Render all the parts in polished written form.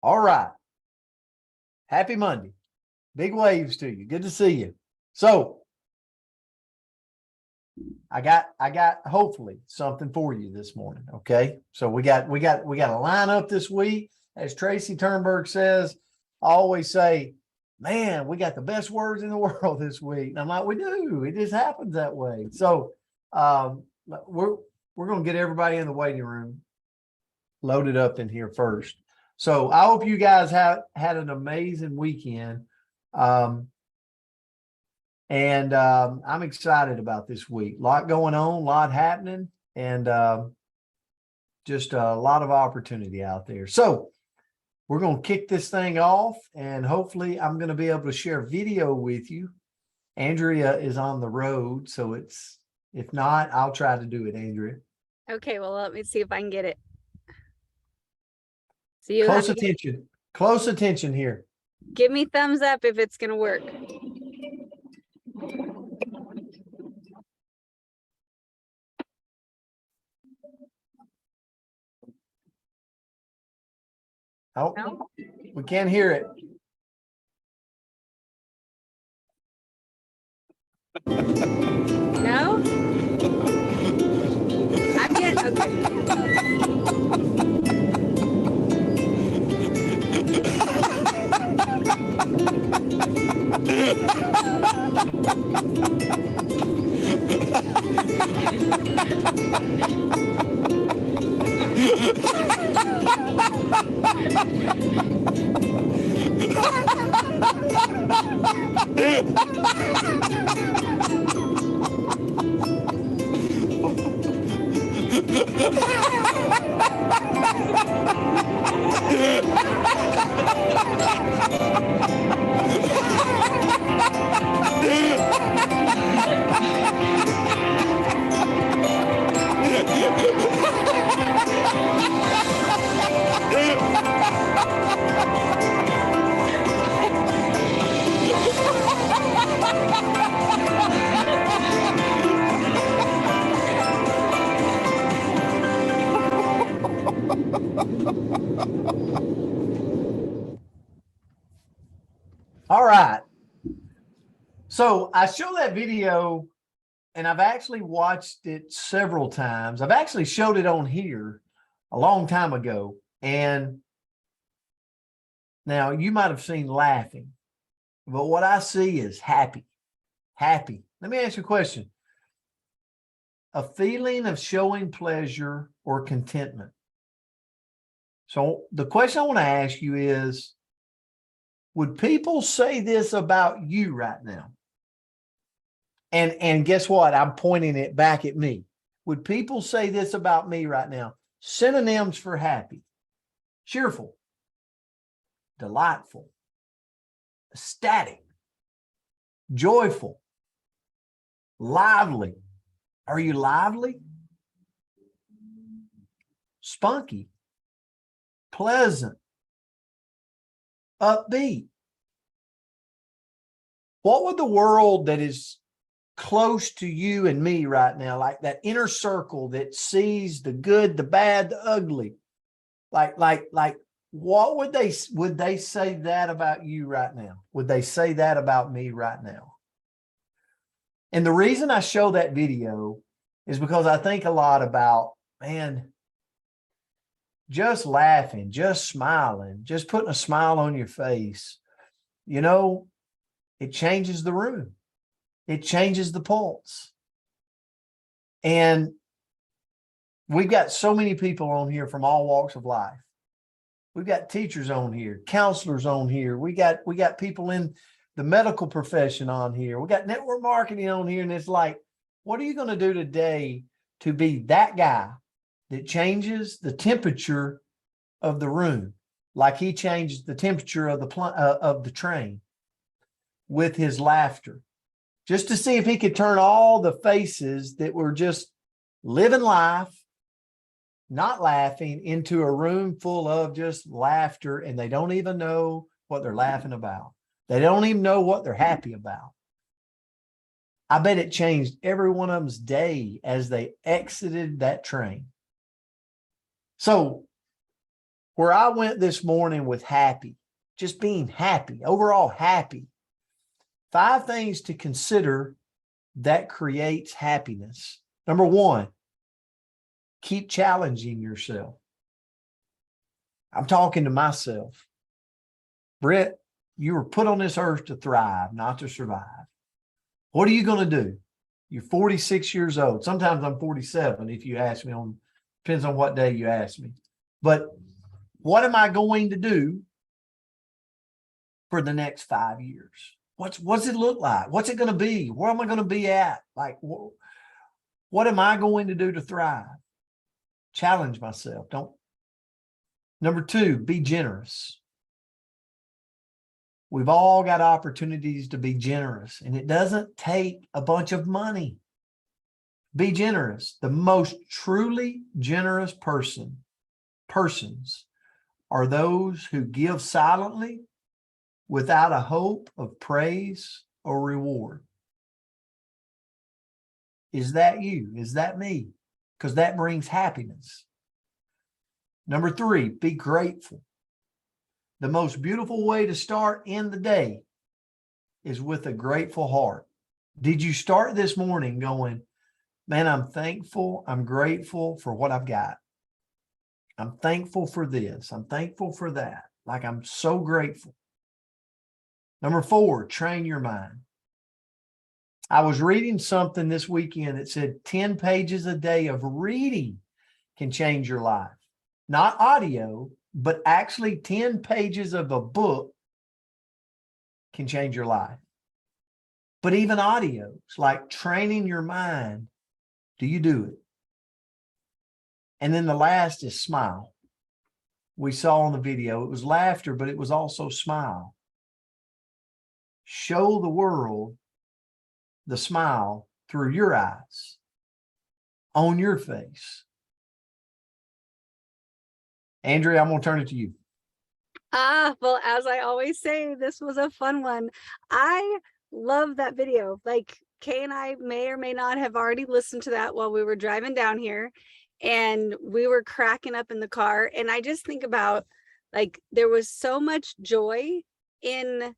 All right. Happy Monday. Big waves to you. Good to see you. So I got hopefully something for you this morning. Okay. So we got a lineup this week. As Tracy Turnberg says, I always say, man, we got the best words in the world this week. And I'm like, we do. It just happens that way. So we're gonna get everybody in the waiting room loaded up in here first. So I hope you guys had an amazing weekend. I'm excited about this week. A lot going on, a lot happening, and just a lot of opportunity out there. So we're going to kick this thing off, and hopefully I'm going to be able to share video with you. Andrea is on the road, so if not, I'll try to do it, Andrea. Okay, well, let me see if I can get it. So you Close attention here. Give me thumbs up if it's going to work. Oh, No? We can't hear it. No? I'm getting, okay. All right. So I show that video, and I've actually watched it several times. I've actually showed it on here a long time ago. And now you might have seen laughing, but what I see is happy. Happy. Let me ask you a question. A feeling of showing pleasure or contentment. So the question I want to ask you is, would people say this about you right now? And guess what? I'm pointing it back at me. Would people say this about me right now? Synonyms for happy: cheerful, delightful, ecstatic, joyful, lively. Are you lively? Spunky, pleasant, upbeat. What would the world that is close to you and me right now, like that inner circle that sees the good, the bad, the ugly, like what would they say that about you right now? Would they say that about me right now? And the reason I show that video is because I think a lot about, man, just laughing, just smiling, just putting a smile on your face, you know, it changes the room. It changes the pulse. And we've got so many people on here from all walks of life. We've got teachers on here, counselors on here. We got people in the medical profession on here. We got network marketing on here. And it's like, what are you going to do today to be that guy that changes the temperature of the room, like he changed the temperature of the train with his laughter, just to see if he could turn all the faces that were just living life, not laughing, into a room full of just laughter, and they don't even know what they're laughing about. They don't even know what they're happy about. I bet it changed every one of them's day as they exited that train. So where I went this morning with happy, just being happy, overall happy. 5 things to consider that creates happiness. Number 1, keep challenging yourself. I'm talking to myself. Brett, you were put on this earth to thrive, not to survive. What are you going to do? You're 46 years old. Sometimes I'm 47 if you ask me, depends on what day you ask me. But what am I going to do for the next 5 years? What's it look like? What's it going to be? Where am I going to be at? Like, what am I going to do to thrive? Challenge myself. Number 2, be generous. We've all got opportunities to be generous, and it doesn't take a bunch of money. Be generous. The most truly generous persons are those who give silently without a hope of praise or reward. Is that you? Is that me? Because that brings happiness. Number 3, be grateful. The most beautiful way to start in the day is with a grateful heart. Did you start this morning going, man, I'm thankful, I'm grateful for what I've got. I'm thankful for this. I'm thankful for that. Like, I'm so grateful. Number 4, train your mind. I was reading something this weekend that said 10 pages a day of reading can change your life. Not audio, but actually 10 pages of a book can change your life. But even audios, like training your mind, do you do it? And then the last is smile. We saw on the video, it was laughter, but it was also smile. Show the world the smile through your eyes, on your face. Andrea, I'm going to turn it to you. Well, as I always say, this was a fun one. I love that video. Like, Kay and I may or may not have already listened to that while we were driving down here, and we were cracking up in the car. And I just think about, like, there was so much joy in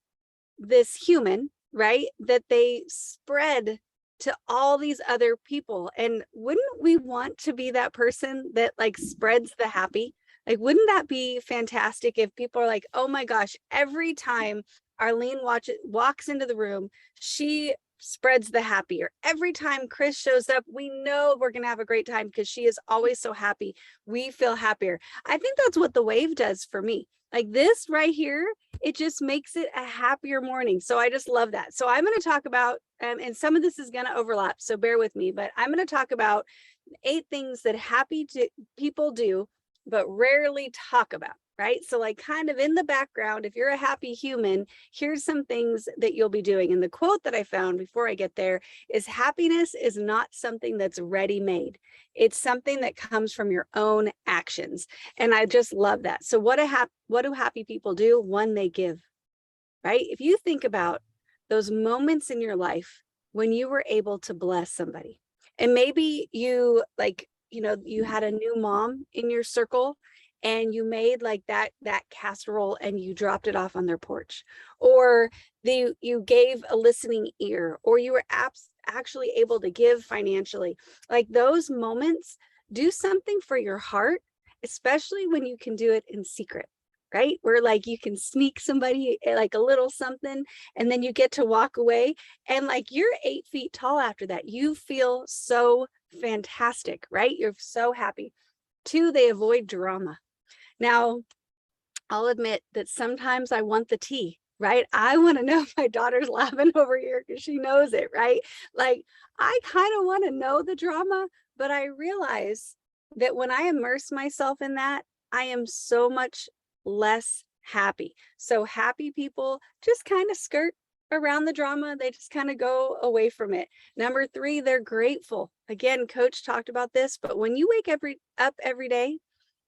this human, right, that they spread to all these other people. And wouldn't we want to be that person that, like, spreads the happy? Like, wouldn't that be fantastic if people are like, oh my gosh, every time Arlene walks into the room, she spreads the happy. Or every time Chris shows up, we know we're going to have a great time because she is always so happy. We feel happier. I think that's what the wave does for me. Like, this right here, it just makes it a happier morning. So I just love that. So I'm going to talk about, and some of this is going to overlap, so bear with me, but I'm going to talk about 8 things that happy people do, but rarely talk about, right? So, like, kind of in the background, if you're a happy human, here's some things that you'll be doing. And the quote that I found before I get there is, happiness is not something that's ready-made. It's something that comes from your own actions. And I just love that. So what do happy people do? 1, they give, right? If you think about those moments in your life when you were able to bless somebody, and maybe you, like, you had a new mom in your circle, and you made like that casserole and you dropped it off on their porch, or you gave a listening ear, or you were actually able to give financially. Like, those moments do something for your heart, especially when you can do it in secret, right? Where, like, you can sneak somebody like a little something, and then you get to walk away, and like, you're 8 feet tall after that. You feel so fantastic, right? You're so happy. 2, they avoid drama. Now, I'll admit that sometimes I want the tea, right? I want to know if my daughter's laughing over here because she knows it, right? Like, I kind of want to know the drama, but I realize that when I immerse myself in that, I am so much less happy. So happy people just kind of skirt around the drama. They just kind of go away from it. Number 3, they're grateful. Again, Coach talked about this, but when you wake up every day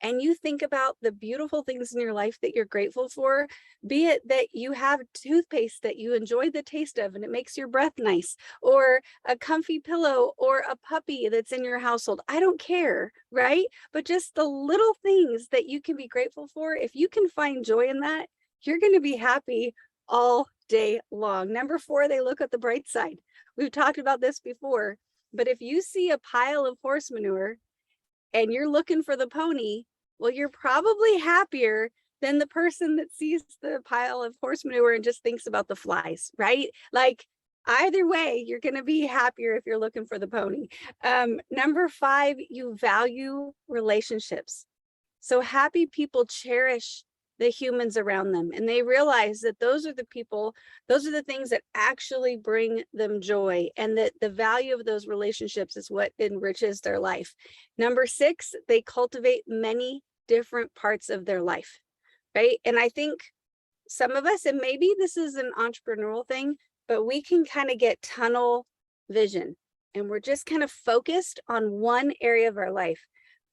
and you think about the beautiful things in your life that you're grateful for, be it that you have toothpaste that you enjoy the taste of and it makes your breath nice, or a comfy pillow, or a puppy that's in your household. I don't care, right? But just the little things that you can be grateful for, if you can find joy in that, you're going to be happy all day long. Number 4, they look at the bright side. We've talked about this before, but if you see a pile of horse manure and you're looking for the pony, well, you're probably happier than the person that sees the pile of horse manure and just thinks about the flies, right? Like, either way, you're going to be happier if you're looking for the pony. Number 5, you value relationships. So happy people cherish the humans around them, and they realize that those are the people, those are the things that actually bring them joy, and that the value of those relationships is what enriches their life. Number 6, they cultivate many different parts of their life, right? And I think some of us, and maybe this is an entrepreneurial thing, but we can kind of get tunnel vision, and we're just kind of focused on one area of our life.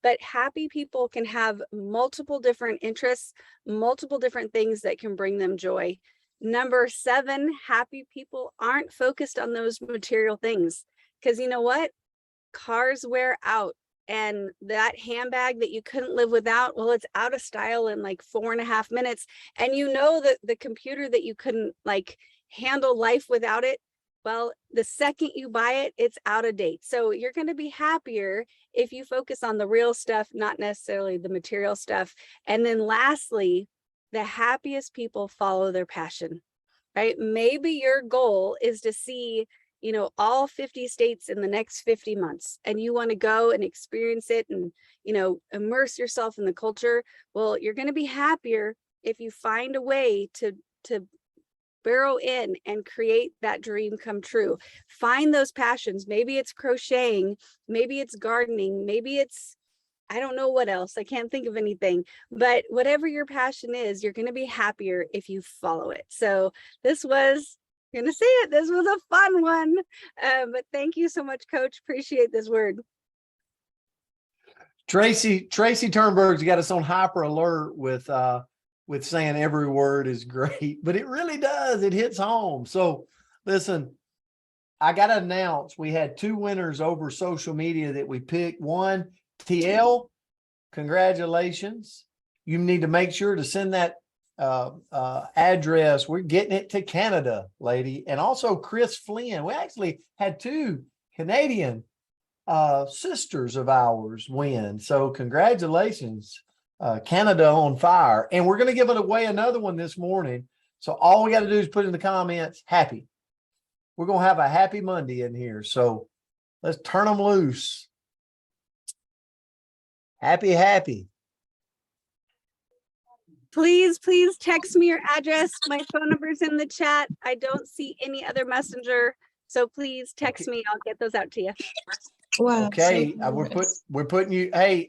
But happy people can have multiple different interests, multiple different things that can bring them joy. Number 7, happy people aren't focused on those material things, because you know what? Cars wear out, and that handbag that you couldn't live without, well, it's out of style in like 4.5 minutes. And you know that the computer that you couldn't like handle life without it, well, the second you buy it, it's out of date. So you're going to be happier if you focus on the real stuff, not necessarily the material stuff. And then lastly, the happiest people follow their passion, right? Maybe your goal is to see, you know, all 50 states in the next 50 months, and you want to go and experience it and, you know, immerse yourself in the culture. Well, you're going to be happier if you find a way to burrow in and create that dream come true. Find those passions. Maybe it's crocheting, maybe it's gardening, maybe it's, I don't know what else. I can't think of anything, but whatever your passion is, you're going to be happier if you follow it. So this was, I'm going to say it, this was a fun one. But thank you so much, Coach. Appreciate this word. Tracy Turnberg's got us on hyper alert with saying every word is great, but it really does. It hits home. So listen, I got to announce we had 2 winners over social media that we picked. One, TL, congratulations. You need to make sure to send that address. We're getting it to Canada, lady. And also Chris Flynn. We actually had 2 Canadian sisters of ours win. So congratulations. Canada on fire. And we're going to give it away another one this morning. So all we got to do is put in the comments, happy. We're going to have a happy Monday in here. So let's turn them loose. Happy. Please text me your address. My phone number's in the chat. I don't see any other messenger. So please text me. I'll get those out to you. Wow. Okay. We're putting you, hey,